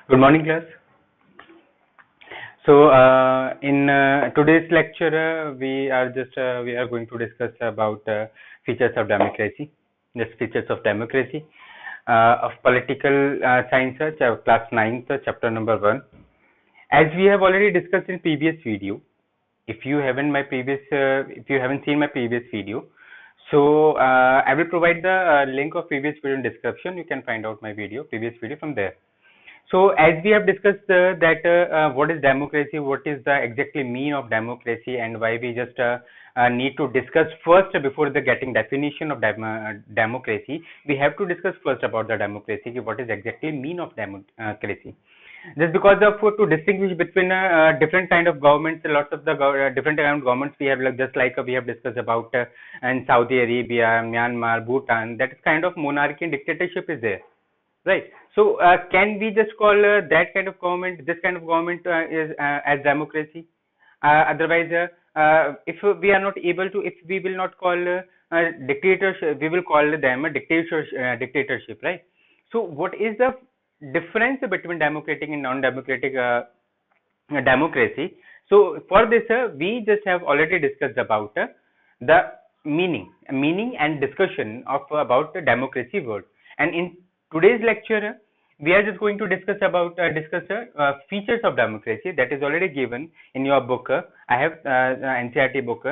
Good morning, class. So, in today's lecture, we are going to discuss about features of democracy. Just features of democracy of political science, class 9th, chapter number 1. As we have already discussed in previous video, if you haven't seen my previous video, so I will provide the link of previous video in description. You can find out my previous video from there. So as we have discussed what is democracy, what is the exactly mean of democracy, and why we just need to discuss first before the getting definition of democracy, we have to discuss first about the democracy, what is exactly mean of democracy. Just because of to distinguish between different kind of governments, lots of the different kind of governments we have, we have discussed about in Saudi Arabia, Myanmar, Bhutan, that is kind of monarchy and dictatorship is there. Right. So, can we just call that kind of government, this kind of government is as democracy? Otherwise, if we are not able to, if we will not call dictatorship, we will call them a dictatorship, right? So, what is the difference between democratic and non-democratic democracy? So, for this, we just have already discussed about the meaning and discussion of about the democracy word, and in today's lecture, we are just going to discuss features of democracy that is already given in your book. I have NCERT book.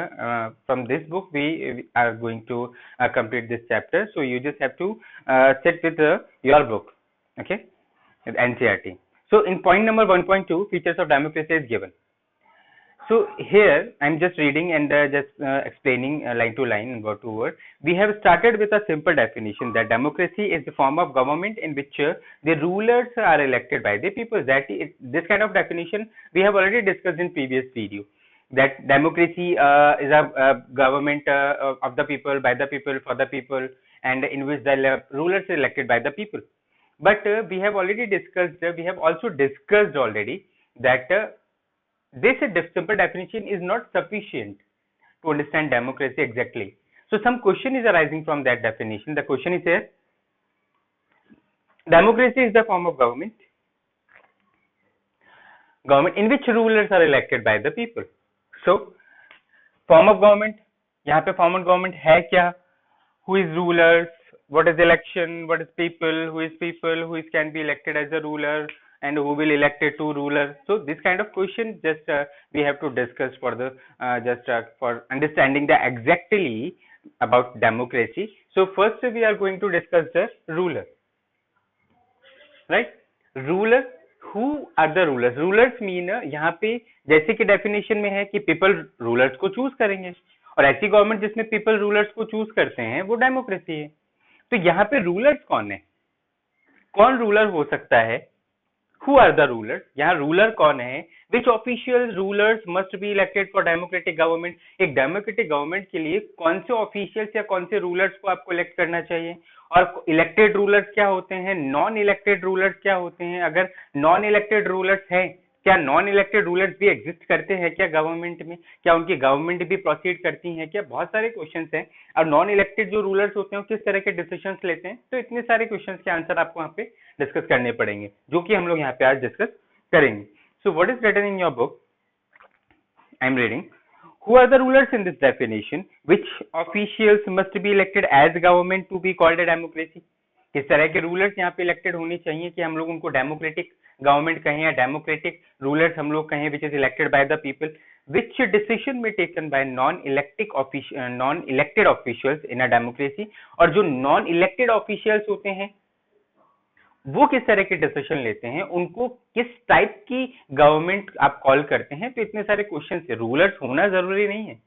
From this book, we are going to complete this chapter. So you just have to sit with your book, okay, with NCERT. So in point number 1.2, features of democracy is given. So here I'm just reading and explaining line to line, word to word. We have started with a simple definition that democracy is the form of government in which the rulers are elected by the people. This kind of definition we have already discussed in previous video. That democracy is a government of the people, by the people, for the people, and in which the rulers are elected by the people. But we have already discussed. We have also discussed already that. This simple definition is not sufficient to understand democracy exactly. So some question is arising from that definition. The question is here: democracy is the form of government in which rulers are elected by the people. So form of government, यहाँ पे form of government है क्या? Who is rulers? What is election? What is people? Who is people? Who can be elected as a ruler? And who will elected to ruler? So this kind of question just we have to discuss for the for understanding the exactly about democracy. So first we are going to discuss the ruler, right? Ruler, who are the rulers? Rulers mean यहाँ पे जैसे कि definition में है कि people rulers को choose करेंगे, और ऐसी गवर्नमेंट जिसमें people rulers को choose करते हैं वो डेमोक्रेसी है. तो यहाँ पे रूलर्स कौन है, कौन रूलर हो सकता है? Who are the rulers? यहाँ रूलर कौन है? Which official rulers must be elected for democratic government? एक डेमोक्रेटिक गवर्नमेंट के लिए कौन से ऑफिशियल्स या कौन से रूलर्स को आपको इलेक्ट करना चाहिए? और इलेक्टेड रूलर्स क्या होते हैं, नॉन इलेक्टेड रूलर्स क्या होते हैं? अगर नॉन इलेक्टेड रूलर्स हैं, क्या नॉन इलेक्टेड रूलर्स भी एग्जिस्ट करते हैं क्या गवर्नमेंट में? क्या उनकी गवर्नमेंट भी प्रोसीड करती है क्या? बहुत सारे क्वेश्चंस हैं. और नॉन इलेक्टेड जो रूलर्स होते हैं किस तरह के डिसीजंस लेते हैं? तो इतने सारे क्वेश्चंस के आंसर आपको यहाँ पे डिस्कस करने पड़ेंगे, जो कि हम लोग यहाँ पे आज डिस्कस करेंगे. So what is written in your book? I am reading. Who are the rulers in this definition? Which officials must be elected as government to be called a democracy? किस तरह के रूलर्स यहाँ पे elected होने चाहिए कि हम लोग उनको डेमोक्रेटिक गवर्नमेंट कहें या डेमोक्रेटिक रूलर्स हम लोग कहें, which is elected by the people. Which decision में taken by non elected officials in a democracy. और जो नॉन इलेक्टेड ऑफिशियल्स होते हैं वो किस तरह के डिसीजन लेते हैं, उनको किस टाइप की गवर्नमेंट आप कॉल करते हैं. तो इतने सारे क्वेश्चन है. रूलर्स होना जरूरी नहीं है,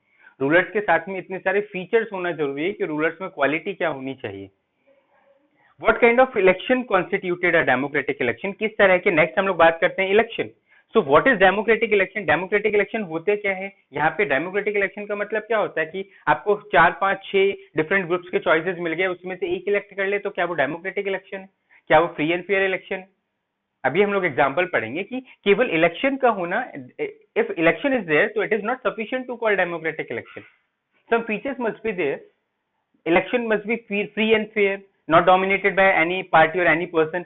रूलर्स के साथ में इतने सारे फीचर्स होना जरूरी है कि रूलर्स में क्वालिटी क्या होनी चाहिए. What kind of election constituted a democratic election? किस तरह के, नेक्स्ट हम लोग बात करते हैं election. So what is democratic election? Democratic election होते क्या है? यहाँ पे डेमोक्रेटिक इलेक्शन का मतलब क्या होता है कि आपको 4, 5, 6 डिफरेंट ग्रुप्स के चॉइसेस मिल गए, उसमें से एक इलेक्ट कर ले, तो क्या वो डेमोक्रेटिक इलेक्शन है? क्या वो फ्री एंड फेयर इलेक्शन है? अभी हम लोग एग्जाम्पल पढ़ेंगे कि केवल इलेक्शन का होना, इफ इलेक्शन इज देयर तो it is not sufficient to call democratic election. Some features must be there. Election must be free and fair, not dominated by any party or any person.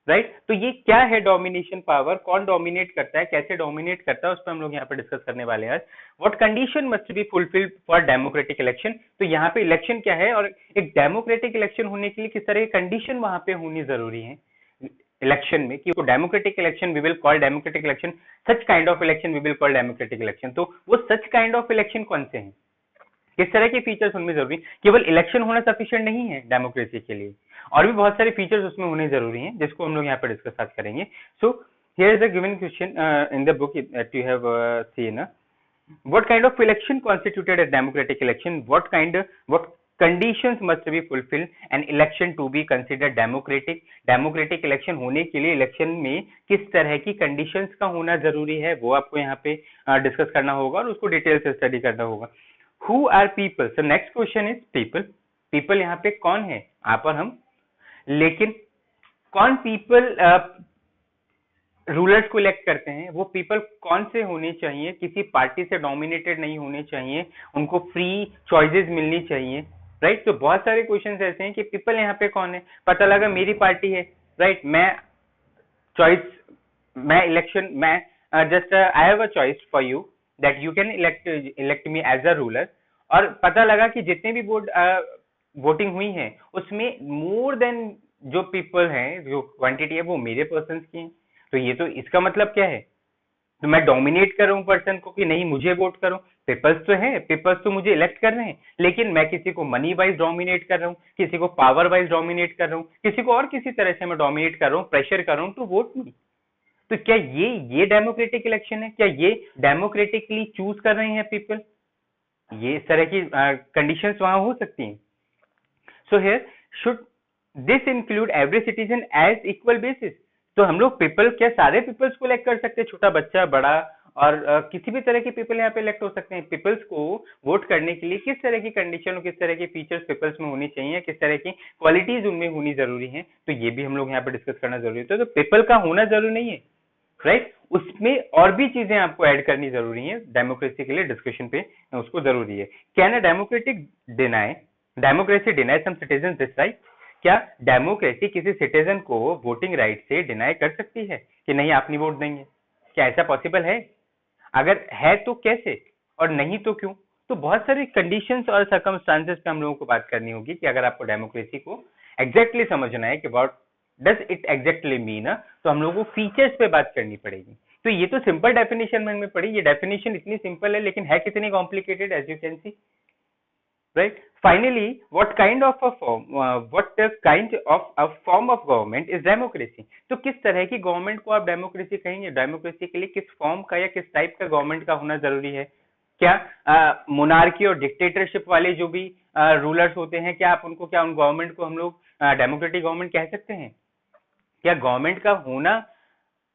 Right तो ये क्या है domination power, कौन dominate करता है, कैसे dominate करता है, उस पर हम लोग यहाँ पे डिस्कस करने वाले हैं। What condition must be fulfilled for democratic election, तो यहाँ पे इलेक्शन क्या है और एक डेमोक्रेटिक इलेक्शन होने के लिए किस तरह की कंडीशन वहां पे होनी जरूरी है इलेक्शन में, कि वो democratic election we will call democratic election, such kind of election we will call democratic election. तो वो सच काइंड ऑफ इलेक्शन कौन से हैं, किस तरह के फीचर्स उनमें जरूरी, केवल इलेक्शन होना सफिशिएंट नहीं है डेमोक्रेसी के लिए, और भी बहुत सारे फीचर्स उसमें होने जरूरी हैं जिसको हम लोग यहाँ पे डिस्कस आज करेंगे। So here is the given question in the book that you have seen, what kind of election constituted a democratic election, what conditions must be fulfilled an election to be considered democratic election होने के लिए election में किस तरह की conditions का होना जरूरी है, वो आपको यहाँ पे डिस्कस करना होगा और उसको डिटेल से स्टडी करना होगा। Who are people? So next question is people यहाँ पे कौन है, आप और हम, लेकिन कौन पीपल रूलर्स को इलेक्ट करते हैं, वो पीपल कौन से होने चाहिए, किसी पार्टी से डोमिनेटेड नहीं होने चाहिए, उनको फ्री चॉइसेस मिलनी चाहिए, राइट। तो बहुत सारे क्वेश्चंस ऐसे हैं कि पीपल यहाँ पे कौन है, पता लगा मेरी पार्टी है, राइट, मैं इलेक्शन मैं just I have a choice for you that you can elect me as a ruler, और पता लगा कि जितने भी वोटिंग हुई है उसमें मोर देन जो पीपल हैं, जो क्वांटिटी है वो मेरे पर्सन की है, तो ये तो इसका मतलब क्या है, तो मैं डोमिनेट कर रहा हूँ पर्सन को कि नहीं मुझे वोट करो, पीपल्स तो है, पीपल्स तो मुझे इलेक्ट कर रहे हैं, लेकिन मैं किसी को मनी वाइज डोमिनेट कर रहा हूँ, किसी को पावर वाइज डोमिनेट कर रहा हूँ, किसी को और किसी तरह से मैं डोमिनेट कर रहा हूँ, प्रेशर कर रहा हूँ टू वोट मी। तो क्या ये डेमोक्रेटिक इलेक्शन है, क्या ये डेमोक्रेटिकली चूज कर रहे हैं पीपल, ये इस तरह की कंडीशंस वहां हो सकती हैं। So here should this include every citizen as equal basis, तो हम लोग पीपल क्या सारे पीपल्स को इलेक्ट कर सकते हैं, छोटा बच्चा बड़ा और किसी भी तरह के पीपल यहाँ पे इलेक्ट हो सकते हैं। पीपल्स को वोट करने के लिए किस तरह की कंडीशन और किस तरह के फीचर्स पीपल्स में होनी चाहिए, किस तरह की क्वालिटीज उनमें होनी जरूरी है, तो ये भी हम लोग यहाँ पे डिस्कस करना जरूरी है। तो पीपल का होना जरूरी नहीं है, राइट, उसमें और भी चीजें आपको ऐड करनी जरूरी है डेमोक्रेसी के लिए, डिस्कशन पे उसको जरूरी है। Can a democracy deny some citizen this right, क्या डेमोक्रेसी किसी सिटीजन को वोटिंग राइट से डिनाई कर सकती है कि नहीं आप नहीं वोट देंगे, क्या ऐसा पॉसिबल है, अगर है तो कैसे और नहीं तो क्यों। तो बहुत सारी कंडीशंस और सर्कमस्टांसेस पे हम लोगों को बात करनी होगी कि अगर आपको डेमोक्रेसी को एग्जैक्टली समझना है कि what does it exactly mean, तो हम लोगों को फीचर्स पे बात करनी पड़ेगी। तो ये तो सिंपल डेफिनेशन में पड़ी, ये डेफिनेशन इतनी सिंपल है लेकिन है कितनी complicated, as you can see, right, finally what kind of a form of government is democracy, तो किस तरह की गवर्नमेंट को आप डेमोक्रेसी कहेंगे, डेमोक्रेसी के लिए किस फॉर्म का या किस टाइप का गवर्नमेंट का होना जरूरी है, क्या मोनार्की और डिक्टेटरशिप वाले जो भी रूलर्स होते हैं, क्या आप उनको, क्या उन गवर्नमेंट को हम लोग डेमोक्रेटिक गवर्नमेंट कह सकते हैं, क्या गवर्नमेंट का होना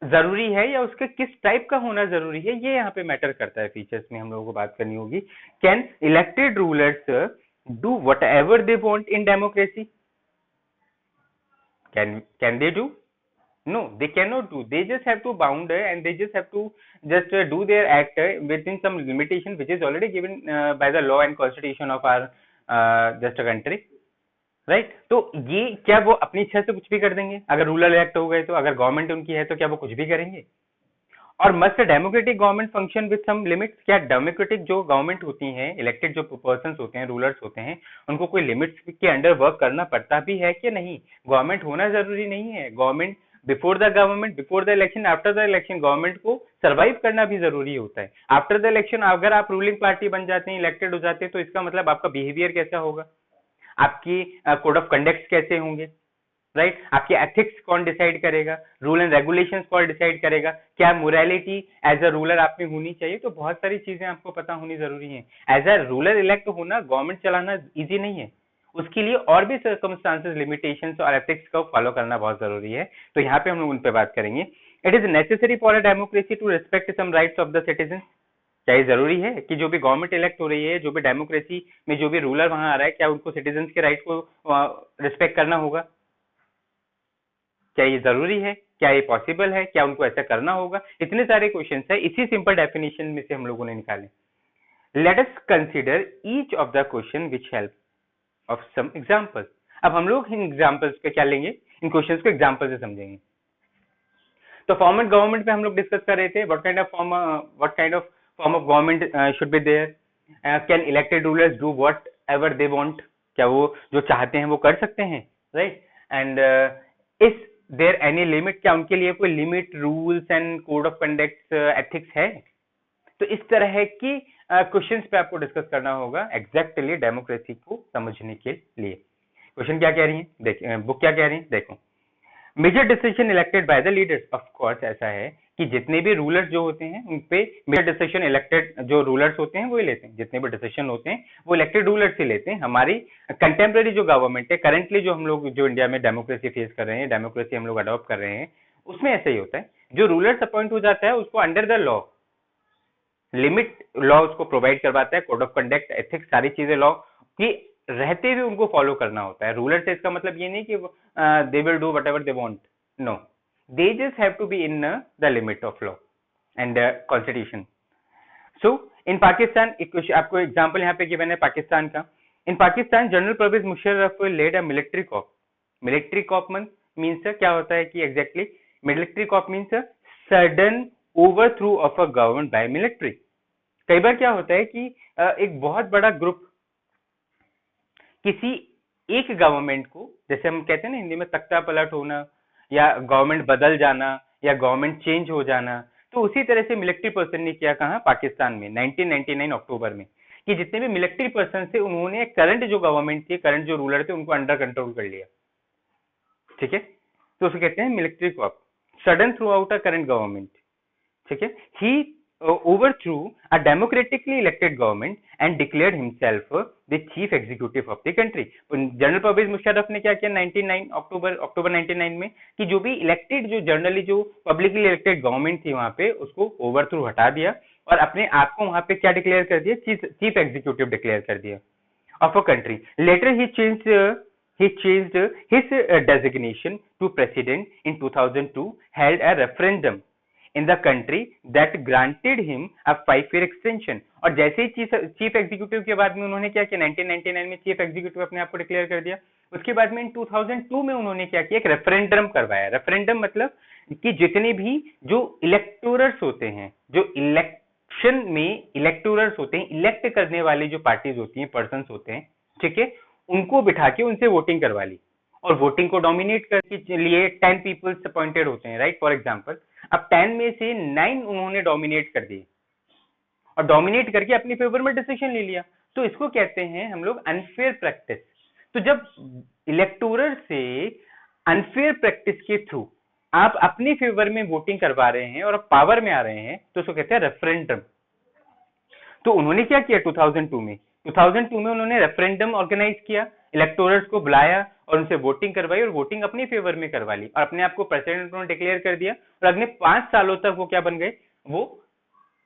जरूरी है या उसके किस टाइप का होना जरूरी है, ये यहाँ पे मैटर करता है, फीचर्स में हम लोगों को बात करनी होगी। Can elected rulers do what ever they want in democracy, can they do, no they cannot do, they just have to bound and they just have to just do their act within some limitation which is already given by the law and constitution of our just a country, right. तो ये क्या वो अपनी इच्छा से कुछ भी कर देंगे, अगर रूलर इलेक्ट हो गए तो, अगर गवर्नमेंट उनकी है तो क्या वो कुछ भी करेंगे, और must democratic government function with some limits, क्या डेमोक्रेटिक जो गवर्नमेंट होती है, इलेक्टेड जो पर्सन होते हैं, रूलर्स होते हैं, उनको कोई लिमिट्स के अंडर वर्क करना पड़ता भी है कि नहीं, गवर्नमेंट होना जरूरी नहीं है, government before the election after the election government को सर्वाइव करना भी जरूरी होता है। आफ्टर द इलेक्शन अगर आप रूलिंग पार्टी बन जाते हैं, इलेक्टेड हो जाते हैं, तो इसका मतलब आपका बिहेवियर कैसा होगा, आपकी कोड ऑफ कंडक्ट कैसे होंगे, राइट, आपकी एथिक्स कौन डिसाइड करेगा, रूल एंड रेगुलेशंस कौन डिसाइड करेगा, क्या मोरालिटी एज अ रूलर आप में होनी चाहिए, तो बहुत सारी चीजें आपको पता होनी जरूरी है। एज अ रूलर इलेक्ट होना, गवर्नमेंट चलाना इजी नहीं है, उसके लिए और भी सर्कमस्टांसेस, लिमिटेशंस और एथिक्स को फॉलो करना बहुत जरूरी है, तो यहाँ पे हम लोग उन पे बात करेंगे। It is necessary for a democracy to respect some rights of the citizen, क्या ये जरूरी है कि जो भी गवर्नमेंट इलेक्ट हो रही है, जो भी डेमोक्रेसी में जो भी रूलर वहां आ रहा है, क्या उनको सिटीजन के राइट को रिस्पेक्ट करना होगा, क्या ये जरूरी है, क्या ये पॉसिबल है, क्या उनको ऐसा करना होगा, इतने सारे क्वेश्चन है, इसी सिंपल डेफिनेशन में से हम लोगों ने निकाले। Let us consider each of the question which help of some examples, अब हम लोग इन एग्जांपल्स पे क्या लेंगे, इन क्वेश्चंस को एग्जांपल से समझेंगे, तो फॉर्म ऑफ गवर्नमेंट पे हम लोग डिस्कस कर रहे थे, what kind of form of government should be there, can elected rulers do whatever they want, क्या वो जो चाहते हैं वो कर सकते हैं, right? And is there any limit, क्या उनके लिए कोई limit, rules and code of conduct, ethics है? तो इस तरह की क्वेश्चंस पे आपको डिस्कस करना होगा एग्जैक्टली डेमोक्रेसी को समझने के लिए। क्वेश्चन क्या कह रही है, देखिए बुक क्या कह रही है, देखो। Major decision elected by the leaders, of course ऐसा है कि जितने भी रूलर्स जो होते हैं उन पे मेजर डिसीजन इलेक्टेड जो रूलर्स होते हैं वो ही लेते हैं, जितने भी डिसीजन होते हैं वो इलेक्टेड रूलर्स ही लेते हैं। हमारी कंटेम्प्रेरी जो गवर्नमेंट है, करंटली जो हम लोग जो इंडिया में डेमोक्रेसी फेस कर रहे हैं, डेमोक्रेसी हम लोग अडॉप्ट कर रहे हैं, उसमें ऐसा ही होता है, जो रूलर्स अपॉइंट हो जाता है उसको under the law, limit law उसको प्रोवाइड करवाता है, कोड ऑफ कंडक्ट, एथिक्स, सारी चीजें लॉ की रहते हुए उनको फॉलो करना होता है। रूलर से इसका मतलब ये नहीं कि they will do whatever they want, no, they just have to be in the limit of law and constitution. So in Pakistan, आपको एग्जांपल यहाँ पे गिवन है पाकिस्तान का। In Pakistan general Parvez Musharraf led a military coup. Military coup means क्या होता है कि exactly military coup means sudden overthrow of a government by military. कई बार क्या होता है कि एक बहुत बड़ा ग्रुप किसी एक गवर्नमेंट को, जैसे हम कहते हैं ना हिंदी में तख्ता पलट होना, या गवर्नमेंट बदल जाना, या गवर्नमेंट चेंज हो जाना, तो उसी तरह से मिलिट्री पर्सन ने किया कहा पाकिस्तान में 1999 अक्टूबर में, कि जितने भी मिलिट्री पर्सन थे उन्होंने करंट जो गवर्नमेंट थी, करंट जो रूलर थे, उनको अंडर कंट्रोल कर लिया। ठीक है, तो उसे कहते हैं military coup, sudden threw out a current government. ठीक है, he overthrew a democratically elected government and declared himself the chief executive of the country। General Parvez Musharraf ने क्या किया 99 अक्टूबर 99 में, कि जो भी इलेक्टेड, जो जनरली जो पब्लिकली इलेक्टेड गवर्नमेंट थी वहां पे, उसको ओवरथ्रू हटा दिया और अपने आप को वहां पे क्या डिक्लेयर कर दिया, चीफ एग्जीक्यूटिव डिक्लेयर कर दिया of a country. Later he changed his designation to president in 2002, held a referendum in the country that granted him a 5-year extension। और जैसे ही चीफ एग्जीक्यूटिव के बाद में उन्होंने क्या किया, 1999 में चीफ एग्जीक्यूटिव अपने आप को डिक्लेयर कर दिया। उसके बाद में 2002 में उन्होंने क्या किया, एक रेफरेंडम करवाया। रेफरेंडम मतलब कि जितने भी जो इलेक्टोरर्स होते हैं, जो इलेक्शन में इलेक्टोरर्स होते हैं, इलेक्ट करने वाली जो पार्टीज होती हैं, पर्सन होते हैं, ठीक है, उनको बिठा के उनसे वोटिंग करवा ली। और वोटिंग को डोमिनेट करके लिए 10 पीपल्स अपॉइंटेड होते हैं, राइट, फॉर एग्जाम्पल। अब 10 में से 9 उन्होंने डोमिनेट कर दिए और डोमिनेट करके अपनी फेवर में डिसीजन ले लिया, तो इसको कहते हैं हम लोग अनफेयर प्रैक्टिस। तो जब इलेक्टोरल से अनफेयर प्रैक्टिस के थ्रू आप अपने फेवर में वोटिंग करवा रहे हैं और आप पावर में आ रहे हैं, तो उसको कहते हैं रेफरेंडम। तो उन्होंने क्या किया 2002 में उन्होंने रेफरेंडम ऑर्गेनाइज किया, इलेक्टोरल्स को बुलाया और उनसे वोटिंग करवाई और वोटिंग अपने फेवर में करवा ली और अपने आप को प्रेसिडेंट उन्होंने डिक्लेयर कर दिया। और अगले 5 सालों तक वो क्या बन गए, वो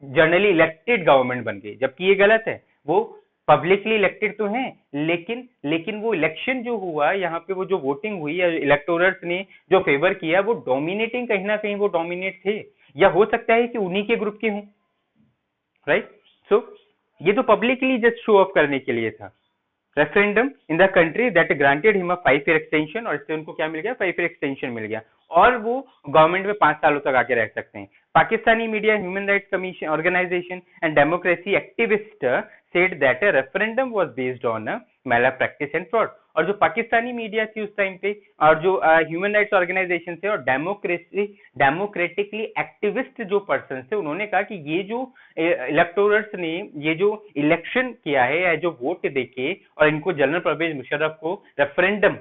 जनरली इलेक्टेड गवर्नमेंट बन गई। जबकि ये गलत है, वो पब्लिकली इलेक्टेड तो हैं, लेकिन वो इलेक्शन जो हुआ, यहाँ पे वो जो वोटिंग हुई, इलेक्टोरल्स ने जो फेवर किया, वो डोमिनेटिंग, कहीं ना कहीं वो डोमिनेट थे, या हो सकता है कि उन्हीं के ग्रुप के हों, राइट। सो ये तो पब्लिकली जस्ट शो ऑफ करने के लिए था। Referendum in the country that granted him a 5-year extension, और इससे उनको क्या मिल गया, 5-year एक्सटेंशन मिल गया और वो गवर्नमेंट में 5 सालों तक आके रह सकते हैं। Pakistani media, human rights commission organization and democracy activist said that a referendum was based on malpractice and fraud. और जो पाकिस्तानी मीडिया थी उस टाइम पे, और जो ह्यूमन राइट्स ऑर्गेनाइजेशन थे और डेमोक्रेटिकली एक्टिविस्ट जो पर्सन थे, उन्होंने कहा कि ये जो इलेक्टोरल्स ने ये जो इलेक्शन किया है या जो वोट देके और इनको जनरल परवेज मुशर्रफ को रेफरेंडम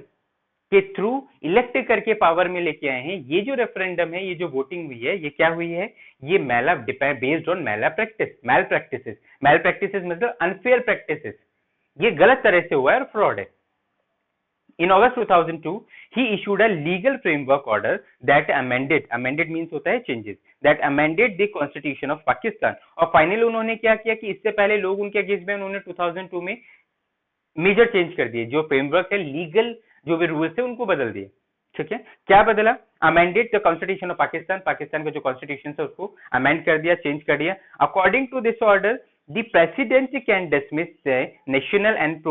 के थ्रू इलेक्ट करके पावर में लेके आए हैं, ये जो रेफरेंडम है, ये जो वोटिंग हुई है, ये क्या हुई है, ये बेस्ड ऑन मैलप्रैक्टिसेस मतलब अनफेयर प्रैक्टिसेस, ये गलत तरह से हुआ है और फ्रॉड है। In August 2002, he issued a legal framework order that amended means होता है changes, that amended the constitution of Pakistan। और फाइनली उन्होंने क्या किया कि इससे पहले लोग उनके अगेंस्ट में उन्होंने 2002 में मेजर चेंज कर दिए, जो फ्रेमवर्क है, लीगल जो भी रूल्स थे उनको बदल दिए। ठीक है, क्या बदला, amended the constitution of Pakistan, Pakistan का जो कॉन्स्टिट्यूशन है उसको अमेंड कर दिया, चेंज कर दिया। According to this order the president can dismiss national and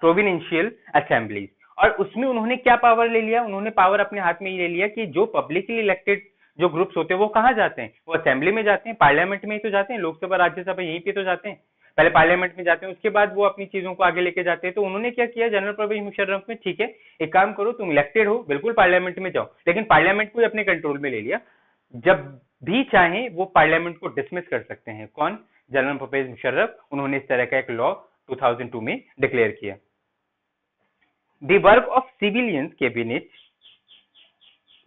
provincial assemblies. और उसमें उन्होंने क्या पावर ले लिया, उन्होंने पावर अपने हाथ में ही ले लिया कि जो पब्लिकली इलेक्टेड जो ग्रुप्स होते हैं वो कहाँ जाते हैं, वो असेंबली में जाते हैं, पार्लियामेंट में ही तो जाते हैं, लोकसभा राज्यसभा यहीं पे तो जाते हैं, पहले पार्लियामेंट में जाते हैं, उसके बाद वो अपनी चीजों को आगे लेके जाते हैं। तो उन्होंने क्या किया, जनरल परवेज मुशर्रफ में, ठीक है एक काम करो, तुम इलेक्टेड हो, बिल्कुल पार्लियामेंट में जाओ, लेकिन पार्लियामेंट को ही अपने कंट्रोल में ले लिया, जब भी चाहे वो पार्लियामेंट को डिसमिस कर सकते हैं। कौन, जनरल परवेज मुशर्रफ, उन्होंने इस तरह का एक लॉ 2002 में डिक्लेयर किया। The work of civilian cabinet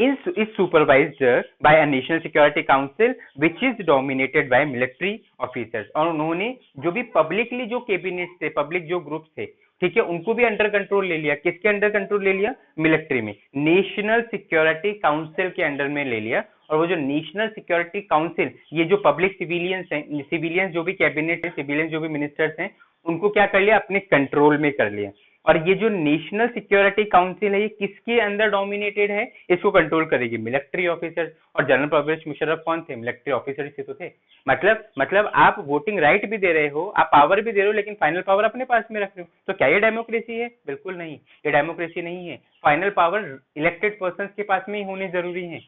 is supervised by a national security council which is dominated by military officers। और उन्होंने जो भी पब्लिकली जो कैबिनेट थे, पब्लिक जो ग्रुप थे, ठीक है, उनको भी अंडर कंट्रोल ले लिया। किसके अंडर कंट्रोल ले लिया, मिलिट्री में, नेशनल सिक्योरिटी काउंसिल के अंडर में ले लिया। और वो जो नेशनल सिक्योरिटी काउंसिल, ये जो पब्लिक सिविलियंस हैं, सिविलियंस जो भी कैबिनेट है, सिविलियंस जो भी मिनिस्टर्स हैं, उनको क्या कर लिया, अपने कंट्रोल में कर लिया। और ये जो नेशनल सिक्योरिटी काउंसिल है, ये किसके अंदर डोमिनेटेड है, इसको कंट्रोल करेगी मिलिट्री ऑफिसर्स। और जनरल परवेज मुशर्रफ कौन थे, मिलिट्री ऑफिसर से तो थे। मतलब आप वोटिंग राइट भी दे रहे हो, आप पावर भी दे रहे हो, लेकिन फाइनल पावर अपने पास में रख रहे हो। तो क्या ये डेमोक्रेसी है, बिल्कुल नहीं, ये डेमोक्रेसी नहीं है। फाइनल पावर इलेक्टेड पर्सन के पास में ही होने जरूरी है।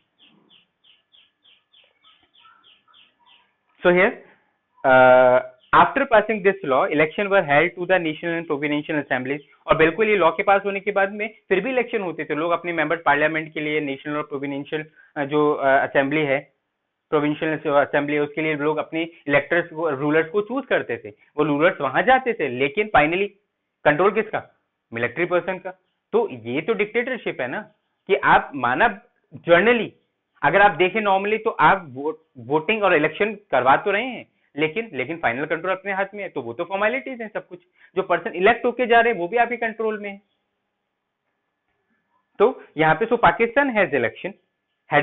So here after passing this law election were held to the national and provincial assemblies. और बिल्कुल ये लॉ के पास होने के बाद में फिर भी इलेक्शन होते थे, लोग अपने मेंबर पार्लियामेंट के लिए, नेशनल और प्रोविडेंशियल जो असेंबली है, प्रोविंशियल असेंबली है, उसके लिए लोग अपने इलेक्टर्स को, रूलर्स को चूज करते थे। वो रूलर्स वहां जाते थे, लेकिन फाइनली कंट्रोल किसका, मिलिट्री पर्सन का। तो ये तो डिक्टेटरशिप है ना, कि आप मानव जर्नली अगर आप देखें नॉर्मली तो आप वोटिंग और इलेक्शन करवा तो रहे हैं, लेकिन फाइनल कंट्रोल अपने हाथ में है। तो वो तो फॉर्मेलिटीज हैं सब कुछ, जो पर्सन इलेक्ट होके जा रहे हैं वो भी आपके कंट्रोल में है। तो यहाँ पे so Pakistan had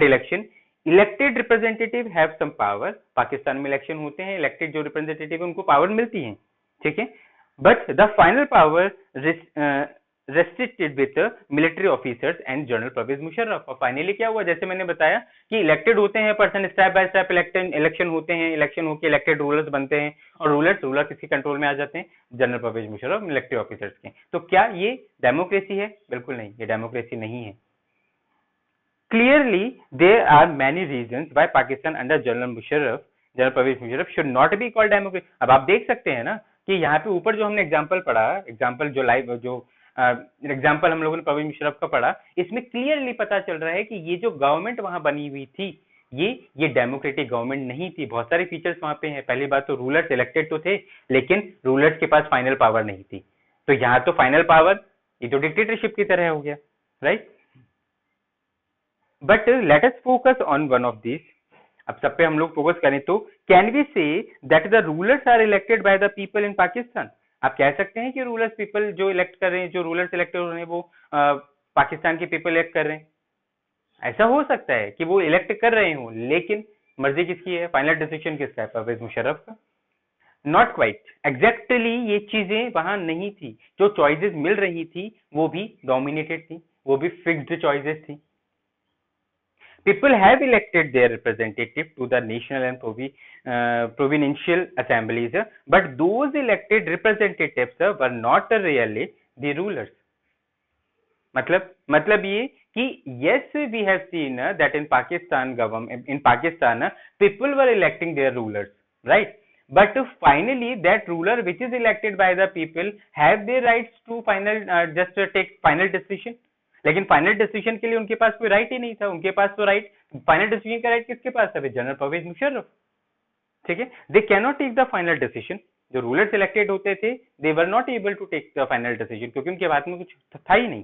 election, elected representative have some power. Pakistan में इलेक्शन होते हैं, इलेक्टेड जो रिप्रेजेंटेटिव है उनको पावर मिलती है, ठीक है, but the final power restricted with military officers and general Parvez Musharraf. और फाइनली क्या हुआ, जैसे मैंने बताया कि इलेक्टेड होते हैं person, step by step election होते हैं, इलेक्शन होकर इलेक्टेड रूलर्स बनते हैं, और रूलर किसके कंट्रोल में आ जाते हैं, general Parvez Musharraf, military officers के। तो क्या ये डेमोक्रेसी है, बिल्कुल नहीं, ये डेमोक्रेसी नहीं है। Clearly there are many reasons why Pakistan under general Parvez Musharraf should not be called democracy. अब आप देख सकते हैं ना कि यहाँ पे ऊपर जो हमने एग्जांपल पढ़ा, एग्जांपल जो लाइव जो एग्जाम्पल हम लोगों ने परवेज मुशर्रफ का पढ़ा, इसमें क्लियरली पता चल रहा है कि ये जो गवर्नमेंट वहां बनी हुई थी, ये डेमोक्रेटिक गवर्नमेंट नहीं थी। बहुत सारे फीचर्स वहां पे हैं। पहली बात तो रूलर्स इलेक्टेड तो थे, लेकिन रूलर्स के पास फाइनल पावर नहीं थी। तो यहाँ तो फाइनल पावर, ये तो डिक्टेटरशिप की तरह हो गया, right. But let us focus on one of this. अब सब पे हम लोग फोकस करें तो can we say that the rulers are elected by the people in Pakistan. आप कह सकते हैं कि रूलर्स पीपल जो इलेक्ट कर रहे हैं, जो रूलर्स इलेक्ट हो रहे हैं, वो पाकिस्तान के पीपल इलेक्ट कर रहे हैं। ऐसा हो सकता है कि वो इलेक्ट कर रहे हो, लेकिन मर्जी किसकी है, फाइनल डिसीजन किसका है, परवेज मुशर्रफ का। नॉट क्वाइट एग्जैक्टली ये चीजें वहां नहीं थी। जो चॉइसेस मिल रही थी वो भी डोमिनेटेड थी, वो भी फिक्स्ड चॉइसेस थी। People have elected their representative to the national and provincial assemblies, but those elected representatives were not really the rulers. मतलब ये कि yes we have seen that in Pakistan government, in Pakistan people were electing their rulers, right, but finally that ruler which is elected by the people have their rights to just take final decision। लेकिन final decision के लिए उनके पास कोई right ही नहीं था। उनके पास तो राइट, फाइनल डिसीजन का राइट किसके पास है, जनरल परवेज मुशर्रफ, ठीक है। They can not take the final decision. जो रूलर्स इलेक्टेड होते थे, they were not able to take the final decision, क्योंकि उनके हाथ में कुछ था ही नहीं।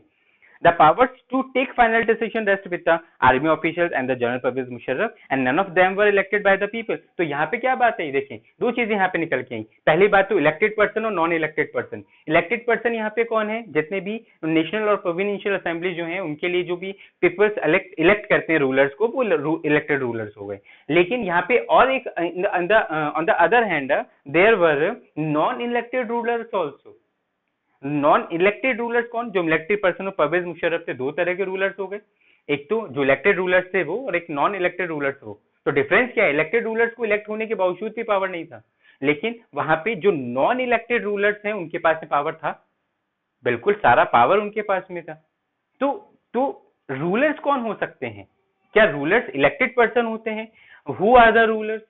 The powers to take final decision rest with the army officials and the general Pervez Musharraf, and none of them were elected by the people। तो यहाँ पे क्या बात है, देखें दो चीजें यहाँ पे निकल के आई। पहली बात तो इलेक्टेड पर्सन और non elected person. Elected person यहाँ पे कौन है, जितने भी नेशनल और प्रोविंशियल असेंबली जो है उनके लिए जो भी पीपल्स इलेक्ट करते हैं रूलर्स को, वो इलेक्टेड रूलर्स हो गए। लेकिन यहाँ पे और एक on the other hand there were non elected rulers also. Non elected rulers कौन, जो इलेक्टेड पर्सन और परवेज मुशर्रफ से दो तरह के रूलर्स हो गए। एक तो जो इलेक्टेड रूलर्स थे वो, और एक नॉन इलेक्टेड रूलर्स वो। तो डिफरेंस क्या है, इलेक्टेड रूलर्स को इलेक्ट होने के बावजूद भी पावर नहीं था, लेकिन वहां पे जो नॉन इलेक्टेड रूलर्स हैं उनके पास पावर था। बिल्कुल सारा पावर उनके पास में था। तो रूलर्स कौन हो सकते हैं? क्या रूलर्स इलेक्टेड पर्सन होते हैं? Who are the rulers?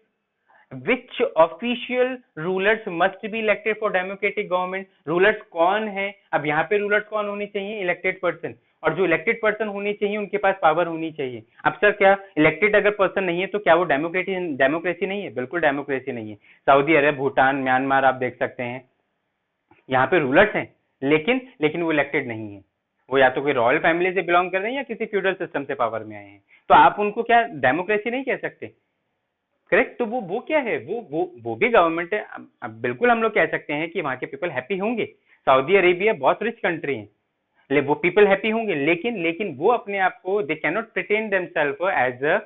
Which official rulers must be elected for democratic government? Rulers कौन है? अब यहाँ पे रूलर्स कौन होने चाहिए? Elected person. और जो इलेक्टेड पर्सन होनी चाहिए उनके पास पावर होनी चाहिए। अब सर क्या इलेक्टेड अगर पर्सन नहीं है तो क्या वो डेमोक्रेसी नहीं है? बिल्कुल डेमोक्रेसी नहीं है। सऊदी अरब, भूटान, म्यांमार आप देख सकते हैं, यहाँ पे रूलर्स हैं लेकिन वो इलेक्टेड नहीं है। वो या तो कोई रॉयल फैमिली से बिलोंग कर रहे हैं या किसी फ्यूडल सिस्टम से पावर में आए हैं। तो आप उनको क्या डेमोक्रेसी नहीं कह सकते? करेक्ट। तो वो क्या है? वो भी गवर्नमेंट है। अब बिल्कुल हम लोग कह सकते हैं कि वहां के पीपल हैप्पी होंगे। सऊदी अरेबिया बहुत रिच कंट्री है, वो पीपल हैप्पी होंगे, लेकिन वो अपने आप को they can not pretend themselves as a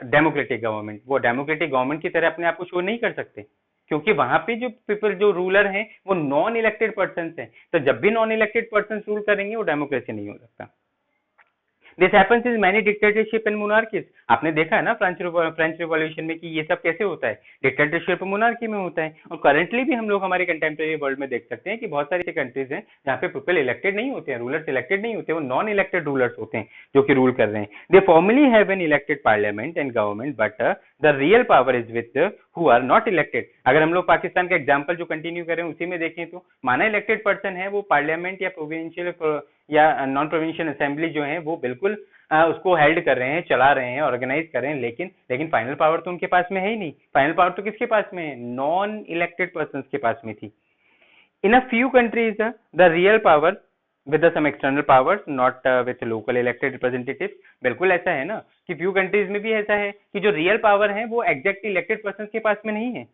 democratic government. वो डेमोक्रेटिक गवर्नमेंट की तरह अपने आप को शो नहीं कर सकते, क्योंकि वहां पे जो पीपल, जो रूलर हैं, वो नॉन इलेक्टेड पर्सन हैं। तो जब भी नॉन इलेक्टेड पर्सन रूल करेंगे वो डेमोक्रेसी नहीं हो सकता। This happens in many dictatorship and monarchies. आपने देखा है ना फ्रेंच रिवॉल्यूशन में कि ये सब कैसे होता है, डिक्टेटरशिप मोनार्की में होता है। और करंटली भी हम लोग हमारे कंटेम्प्रेरी वर्ल्ड में देख सकते हैं कि बहुत सारी ऐसी कंट्रीज हैं जहाँ पे पीपल इलेक्टेड नहीं होते हैं, रूलर्स इलेक्टेड नहीं होते, वो नॉन इलेक्टेड रूलर्स होते हैं जो कि रूल कर रहे हैं। They formally have an elected parliament and government, but the real power is with who are not elected. अगर हम लोग पाकिस्तान का एग्जाम्पल जो कंटिन्यू करें उसी में देखें तो माना इलेक्टेड पर्सन है, वो पार्लियामेंट या प्रोविंशियल या नॉन प्रोविंशियल असेंबली जो है वो बिल्कुल उसको हेल्ड कर रहे हैं, चला रहे हैं, ऑर्गेनाइज कर रहे हैं, लेकिन फाइनल पावर तो उनके पास में है ही नहीं। फाइनल पावर तो किसके पास में है? नॉन इलेक्टेड पर्सन के पास में थी। In a few countries the real power with some external powers, not with local elected representative. बिल्कुल ऐसा है ना कि फ्यू कंट्रीज में भी ऐसा है कि जो रियल पावर है वो एग्जैक्टली इलेक्टेड पर्सन के पास में नहीं है।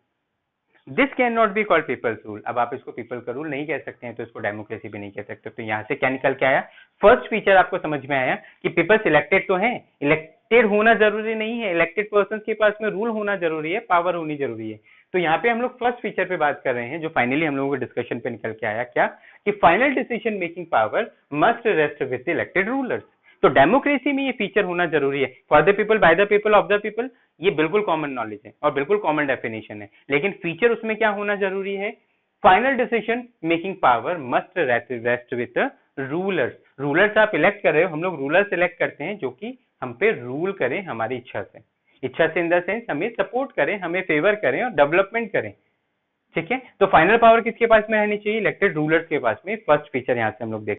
This can not be called people's rule. अब आप इसको पीपल का रूल नहीं कह सकते हैं तो इसको डेमोक्रेसी भी नहीं कह सकते। तो यहाँ से क्या निकल के आया? फर्स्ट फीचर आपको समझ में आया कि पीपल इलेक्टेड तो हैं, इलेक्टेड होना जरूरी नहीं है, इलेक्टेड पर्सन के पास में रूल होना जरूरी है, पावर होनी जरूरी है। तो यहाँ पे हम लोग फर्स्ट फीचर पे बात कर रहे हैं जो फाइनली हम लोगों के डिस्कशन पे निकल के आया, क्या कि final decision making power must rest with elected rulers. तो डेमोक्रेसी में ये फीचर होना जरूरी है। For the people, bye the people, of the people, ये बिल्कुल कॉमन नॉलेज है और बिल्कुल कॉमन डेफिनेशन है, लेकिन फीचर उसमें क्या होना जरूरी है? Final decision making power must rest with rulers. Rulers आप इलेक्ट कर रहे हो, हम लोग रूलर सिलेक्ट करते हैं जो कि हम पे रूल करें हमारी इच्छा से इन द सेंस हमें सपोर्ट करें, हमें फेवर करें और डेवलपमेंट करें। ठीक है, तो फाइनल पावर किसके पास में रहनी चाहिए? इलेक्टेड रूलर्स के पास में। फर्स्ट फीचर यहाँ से हम लोग देख